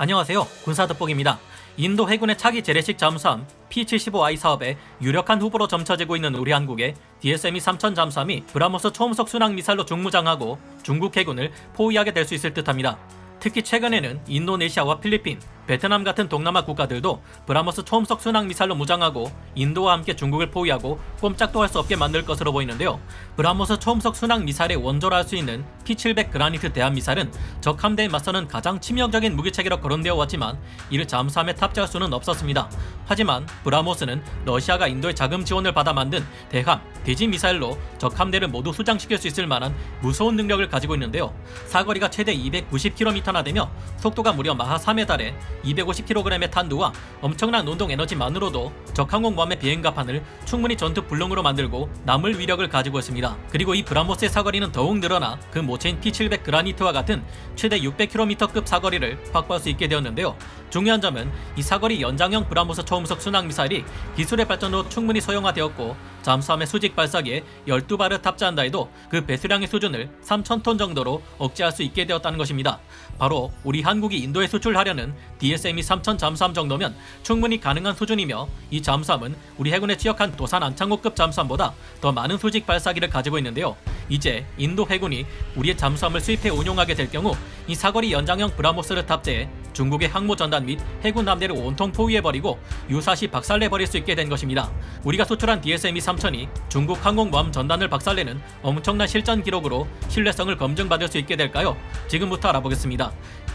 안녕하세요. 군사돋보기입니다. 인도 해군의 차기 재래식 잠수함 P-75I 사업에 유력한 후보로 점쳐지고 있는 우리 한국의 DSM-3000 잠수함이 브라모스 초음속 순항 미사일로 중무장하고 중국 해군을 포위하게 될 수 있을 듯합니다. 특히 최근에는 인도네시아와 필리핀, 베트남 같은 동남아 국가들도 브라모스 초음속 순항 미사일로 무장하고 인도와 함께 중국을 포위하고 꼼짝도 할 수 없게 만들 것으로 보이는데요. 브라모스 초음속 순항 미사일의 원조라 할 수 있는 P-700 그라니트 대함 미사일은 적 함대에 맞서는 가장 치명적인 무기체계로 거론되어 왔지만 이를 잠수함에 탑재할 수는 없었습니다. 하지만 브라모스는 러시아가 인도의 자금 지원을 받아 만든 대함, 대지 미사일로 적 함대를 모두 수장시킬 수 있을 만한 무서운 능력을 가지고 있는데요. 사거리가 최대 290km나 되며 속도가 무려 마하 3에 달해 250kg의 탄두와 엄청난 운동 에너지만으로도 적 항공모함의 비행갑판을 충분히 전투 불능으로 만들고 남을 위력을 가지고 있습니다. 그리고 이 브라모스의 사거리는 더욱 늘어나 그 모체인 P-700 그라니트와 같은 최대 600km급 사거리를 확보할 수 있게 되었는데요. 중요한 점은 이 사거리 연장형 브라모스 초음속 순항 미사일이 기술의 발전으로 충분히 소형화되었고 잠수함의 수직 발사기에 12발을 탑재한다 해도 그 배수량의 수준을 3,000톤 정도로 억제할 수 있게 되었다는 것입니다. 바로 우리 한국이 인도에 수출하려는 DSM-3000 잠수함 정도면 충분히 가능한 수준이며 이 잠수함은 우리 해군에 취역한 도산 안창호급 잠수함보다 더 많은 수직 발사기를 가지고 있는데요. 이제 인도 해군이 우리의 잠수함을 수입해 운용하게 될 경우 이 사거리 연장형 브라모스를 탑재해 중국의 항모 전단 및 해군 함대를 온통 포위해버리고 유사시 박살내버릴 수 있게 된 것입니다. 우리가 수출한 DSM-3000이 중국 항공모함 전단을 박살내는 엄청난 실전 기록으로 신뢰성을 검증받을 수 있게 될까요? 지금부터 알아보겠습니다.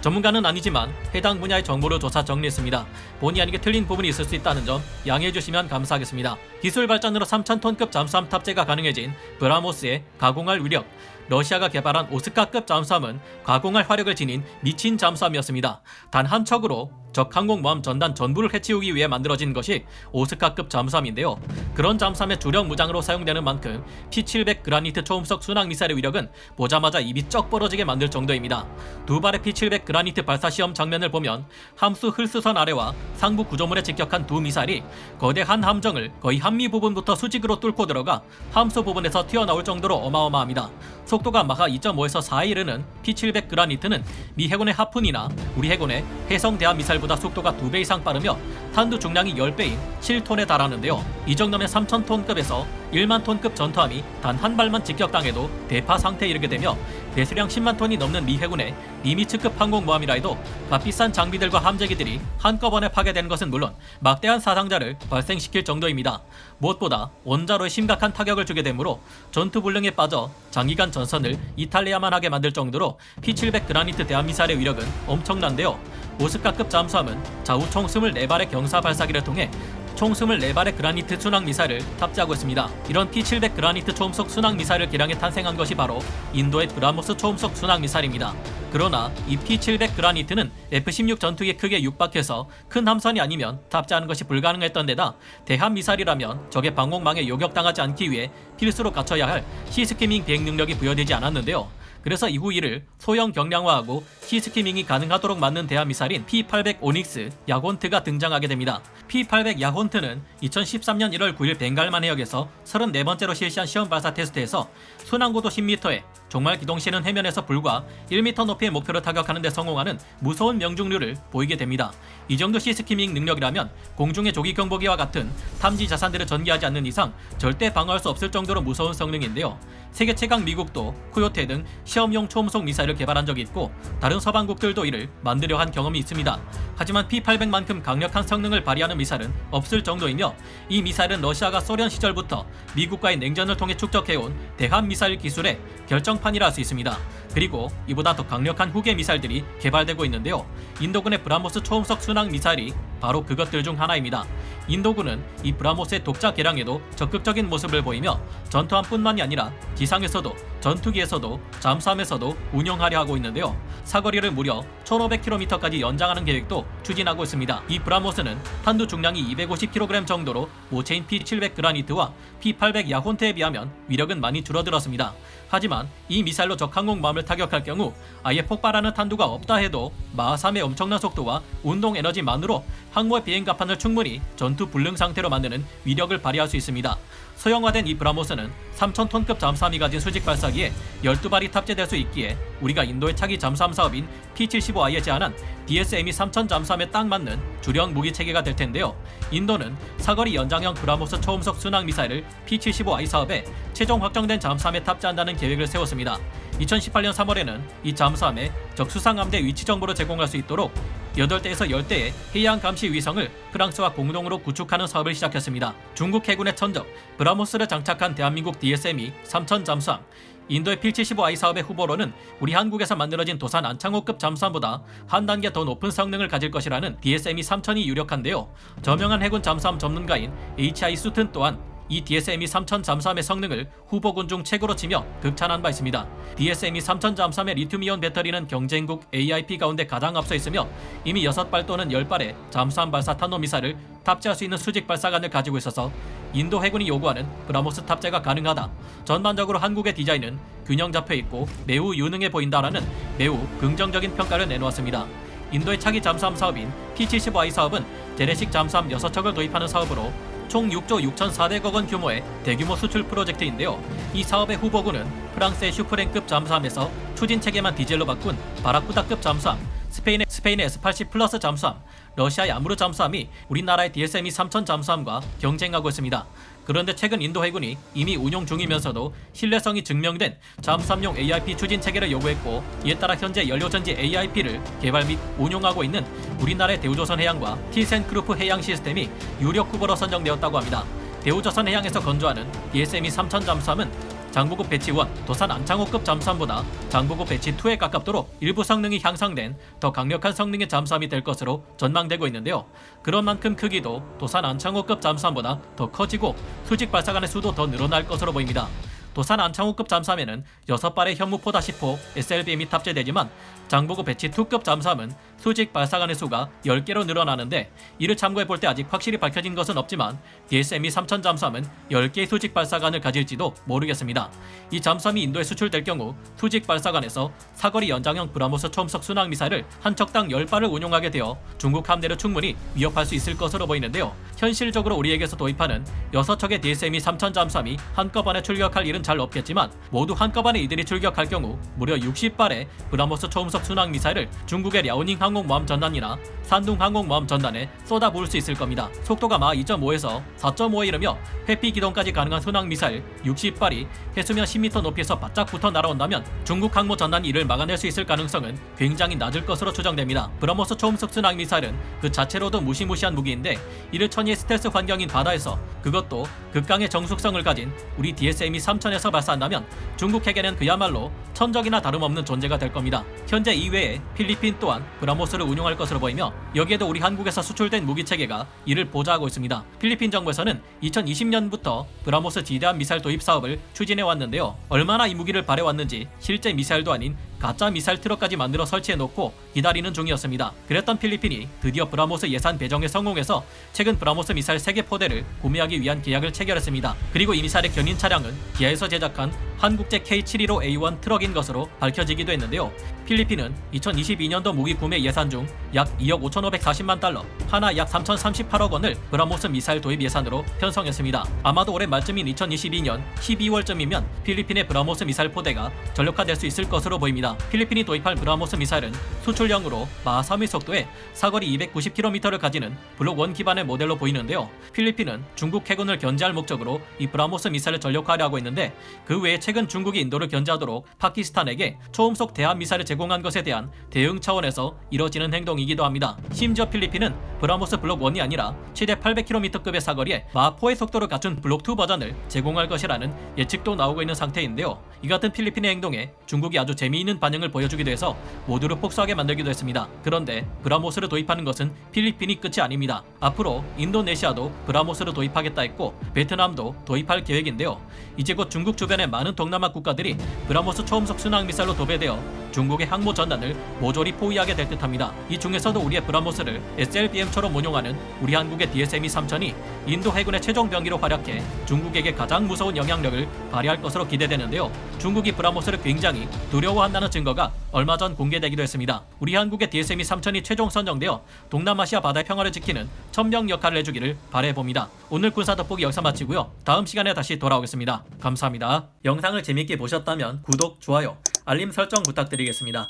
전문가는 아니지만 해당 분야의 정보를 조사 정리했습니다. 본의 아니게 틀린 부분이 있을 수 있다는 점 양해해 주시면 감사하겠습니다. 기술 발전으로 3,000톤급 잠수함 탑재가 가능해진 브라모스의 가공할 위력. 러시아가 개발한 오스카급 잠수함은 가공할 화력을 지닌 미친 잠수함이었습니다. 단 한 척으로 적 항공모함 전단 전부를 해치우기 위해 만들어진 것이 오스카급 잠수함인데요. 그런 잠수함의 주력 무장으로 사용되는 만큼 P-700 그라니트 초음속 순항 미사일의 위력은 보자마자 입이 쩍 벌어지게 만들 정도입니다. 두 발의 P-700 그라니트 발사 시험 장면을 보면 함수 흘수선 아래와 상부 구조물에 직격한 두 미사일이 거대한 함정을 거의 한미 부분부터 수직으로 뚫고 들어가 함수 부분에서 튀어나올 정도로 어마어마합니다. 속도가 마하 2.5에서 4에 이르는 P-700 그라니트는 미 해군의 하푼이나 우리 해군의 해성 대함 미사일보다 속도가 2배 이상 빠르며 탄두 중량이 10배인 7톤에 달하는데요. 이 정도면 3,000톤급에서 1만 톤급 전투함이 단 한 발만 직격당해도 대파 상태에 이르게 되며 배수량 10만 톤이 넘는 미 해군의 니미츠급 항공모함이라 해도 값비싼 장비들과 함재기들이 한꺼번에 파괴된 것은 물론 막대한 사상자를 발생시킬 정도입니다. 무엇보다 원자로에 심각한 타격을 주게 되므로 전투불능에 빠져 장기간 전선을 이탈해야만 하게 만들 정도로 P-700 그라니트 대함미사일의 위력은 엄청난데요. 오스카급 잠수함은 좌우 총 24발의 경사 발사기를 통해 총 24발의 그라니트 순항 미사일을 탑재하고 있습니다. 이런 P-700 그라니트 초음속 순항 미사일을 개량해 탄생한 것이 바로 인도의 브라모스 초음속 순항 미사일입니다. 그러나 이 P-700 그라니트는 F-16 전투기에 크게 육박해서 큰 함선이 아니면 탑재하는 것이 불가능했던 데다 대함 미사일이라면 적의 방공망에 요격당하지 않기 위해 필수로 갖춰야 할 시스키밍 비행 능력이 부여되지 않았는데요. 그래서 이후 이를 소형 경량화하고 시스키밍이 가능하도록 만든 대함미사일인 P-800 오닉스 야혼트가 등장하게 됩니다. P-800 야혼트는 2013년 1월 9일 벵갈만 해역에서 34번째로 실시한 시험 발사 테스트에서 순항고도 10m에 종말 기동 시에는 해면에서 불과 1m 높이의 목표를 타격하는 데 성공하는 무서운 명중률을 보이게 됩니다. 이 정도 시스키밍 능력이라면 공중의 조기 경보기와 같은 탐지 자산들을 전개하지 않는 이상 절대 방어할 수 없을 정도로 무서운 성능인데요. 세계 최강 미국도 코요테 등 시험용 초음속 미사일을 개발한 적이 있고 다른 서방국들도 이를 만들려 한 경험이 있습니다. 하지만 P-800만큼 강력한 성능을 발휘하는 미사일은 없을 정도이며 이 미사일은 러시아가 소련 시절부터 미국과의 냉전을 통해 축적해온 대함 미사일 기술의 결정판이라 할 수 있습니다. 그리고 이보다 더 강력한 후계 미사일들이 개발되고 있는데요. 인도군의 브라모스 초음속 순항 미사일이 바로 그것들 중 하나입니다. 인도군은 이 브라모스의 독자 개량에도 적극적인 모습을 보이며 전투함뿐만이 아니라 지상에서도 전투기에서도 잠수함에서도 운영하려 하고 있는데요. 사거리를 무려 1,500km까지 연장하는 계획도 추진하고 있습니다. 이 브라모스는 탄두 중량이 250kg 정도로 모체인 P-700 그라니트와 P-800 야혼트에 비하면 위력은 많이 줄어들었습니다. 하지만 이 미사일로 적 항공모함을 타격할 경우 아예 폭발하는 탄두가 없다 해도 마하 3의 엄청난 속도와 운동 에너지만으로 항모의 비행갑판을 충분히 전투 불능 상태로 만드는 위력을 발휘할 수 있습니다. 소형화된 이 브라모스는 3,000톤급 잠수함이 가진 수직 발사기 차기에 12발이 탑재될 수 있기에 우리가 인도의 차기 잠수함 사업인 P-75I에 제안한 DSME-3000 잠수함에 딱 맞는 주력 무기 체계가 될 텐데요. 인도는 사거리 연장형 브라모스 초음속 순항 미사일을 P-75I 사업에 최종 확정된 잠수함에 탑재한다는 계획을 세웠습니다. 2018년 3월에는 이 잠수함에 적 수상함대 위치 정보를 제공할 수 있도록 8대에서 10대의 해양 감시 위성을 프랑스와 공동으로 구축하는 사업을 시작했습니다. 중국 해군의 천적 브라모스를 장착한 대한민국 DSME-3000 잠수함, 인도의 P-75I 사업의 후보로는 우리 한국에서 만들어진 도산 안창호급 잠수함보다 한 단계 더 높은 성능을 가질 것이라는 DSME-3000이 유력한데요. 저명한 해군 잠수함 전문가인 H.I. 수튼 또한 이 DSME-3000 잠수함의 성능을 후보군 중 최고로 치며 극찬한 바 있습니다. DSME-3000 잠수함의 리튬이온 배터리는 경쟁국 AIP 가운데 가장 앞서 있으며 이미 6발 또는 10발의 잠수함 발사 탄도미사일을 탑재할 수 있는 수직 발사관을 가지고 있어서 인도 해군이 요구하는 브라모스 탑재가 가능하다. 전반적으로 한국의 디자인은 균형 잡혀 있고 매우 유능해 보인다라는 매우 긍정적인 평가를 내놓았습니다. 인도의 차기 잠수함 사업인 P-75I 사업은 재래식 잠수함 6척을 도입하는 사업으로 총 6조 6,400억 원 규모의 대규모 수출 프로젝트인데요. 이 사업의 후보군은 프랑스의 슈프랭급 잠수함에서 추진 체계만 디젤로 바꾼 바라쿠다급 잠수함, 스페인의 S-80 플러스 잠수함, 러시아의 아무르 잠수함이 우리나라의 DSME-3000 잠수함과 경쟁하고 있습니다. 그런데 최근 인도 해군이 이미 운용 중이면서도 신뢰성이 증명된 잠수함용 AIP 추진 체계를 요구했고, 이에 따라 현재 연료전지 AIP를 개발 및 운용하고 있는 우리나라의 대우조선해양과 티센크루프 해양 시스템이 유력 후보로 선정되었다고 합니다. 대우조선해양에서 건조하는 DSME-3000 잠수함은 장보급 배치 1, 도산 안창호급 잠수함보다 장보급 배치 2에 가깝도록 일부 성능이 향상된 더 강력한 성능의 잠수함이 될 것으로 전망되고 있는데요. 그런 만큼 크기도 도산 안창호급 잠수함보다 더 커지고 수직 발사관의 수도 더 늘어날 것으로 보입니다. 도산 안창호급 잠수함에는 6발의 현무포 -10호 SLBM이 탑재되지만 장보급 배치 2급 잠수함은 수직 발사관의 수가 10개로 늘어나는데, 이를 참고해 볼 때 아직 확실히 밝혀진 것은 없지만 DSME-3000 잠수함은 10개의 수직 발사관을 가질지도 모르겠습니다. 이 잠수함이 인도에 수출될 경우 수직 발사관에서 사거리 연장형 브라모스 초음속 순항 미사일을 한 척당 10발을 운용하게 되어 중국 함대를 충분히 위협할 수 있을 것으로 보이는데요. 현실적으로 우리에게서 도입하는 6척의 DSME-3000 잠수함이 한꺼번에 출격할 일은 잘 없겠지만, 모두 한꺼번에 이들이 출격할 경우 무려 60발의 브라모스 초음속 순항 미사일을 중국의 랴오닝 항공모함 전단이나 산둥 항공모함 전단에 쏟아부을 수 있을 겁니다. 속도가 마 2.5에서 4.5에 이르며 회피 기동까지 가능한 순항 미사일 60발이 해수면 10m 높이에서 바짝 붙어 날아온다면 중국 항모 전단이 이를 막아낼 수 있을 가능성은 굉장히 낮을 것으로 추정됩니다. 브라모스 초음속 순항 미사일은 그 자체로도 무시무시한 무기인데, 이를 천의 스텔스 환경인 바다에서, 그것도 극강의 정숙성을 가진 우리 DSME-3000에서 발사한다면 중국에게는 그야말로 천적이나 다름없는 존재가 될 겁니다. 현재 이외에 필리핀 또한 브라모스를 운용할 것으로 보이며, 여기에도 우리 한국에서 수출된 무기 체계가 이를 보좌하고 있습니다. 필리핀 정부에서는 2020년부터 브라모스 지대함 미사일 도입 사업을 추진해 왔는데요. 얼마나 이 무기를 바래왔는지 실제 미사일도 아닌 가짜 미사일 트럭까지 만들어 설치해놓고 기다리는 중이었습니다. 그랬던 필리핀이 드디어 브라모스 예산 배정에 성공해서 최근 브라모스 미사일 3개 포대를 구매하기 위한 계약을 체결했습니다. 그리고 이 미사일의 견인 차량은 기아에서 제작한 한국제 K715A1 트럭인 것으로 밝혀지기도 했는데요. 필리핀은 2022년도 무기 구매 예산 중 약 2억 5,540만 달러, 하나 약 3,038억 원을 브라모스 미사일 도입 예산으로 편성했습니다. 아마도 올해 말쯤인 2022년 12월쯤이면 필리핀의 브라모스 미사일 포대가 전력화될 수 있을 것으로 보입니다. 필리핀이 도입할 브라모스 미사일은 수출형으로 마 3의 속도에 사거리 290km를 가지는 블록 1 기반의 모델로 보이는데요. 필리핀은 중국 해군을 견제할 목적으로 이 브라모스 미사일을 전력화하려 하고 있는데, 그 외에 최근 중국이 인도를 견제하도록 파키스탄에게 초음속 대함 미사일을 제공한 것에 대한 대응 차원에서 이뤄지는 행동이기도 합니다. 심지어 필리핀은 브라모스 블록 1이 아니라 최대 800km급의 사거리에 마 4의 속도를 갖춘 블록 2 버전을 제공할 것이라는 예측도 나오고 있는 상태인데요. 이 같은 필리핀의 행동에 중국이 아주 재미있는 반응을 보여주기도 해서 모두를 폭소하게 만들기도 했습니다. 그런데 브라모스를 도입하는 것은 필리핀이 끝이 아닙니다. 앞으로 인도네시아도 브라모스를 도입하겠다 했고, 베트남도 도입할 계획인데요. 이제 곧 중국 주변의 많은 동남아 국가들이 브라모스 초음속 순항 미사일로 도배되어 중국의 항모 전단을 모조리 포위하게 될 듯합니다. 이 중에서도 우리의 브라모스를 SLBM처럼 운용하는 우리 한국의 DSME-3000이 인도 해군의 최종 병기로 활약해 중국에게 가장 무서운 영향력을 발휘할 것으로 기대되는데요. 중국이 브라모스를 굉장히 두려워한다는 증거가 얼마 전 공개되기도 했습니다. 우리 한국의 DSME-3000이 최종 선정되어 동남아시아 바다의 평화를 지키는 천명 역할을 해주기를 바라봅니다. 오늘 군사 돋보기 여기서 마치고요. 다음 시간에 다시 돌아오겠습니다. 감사합니다. 영상을 재밌게 보셨다면 구독, 좋아요, 알림 설정 부탁드리겠습니다.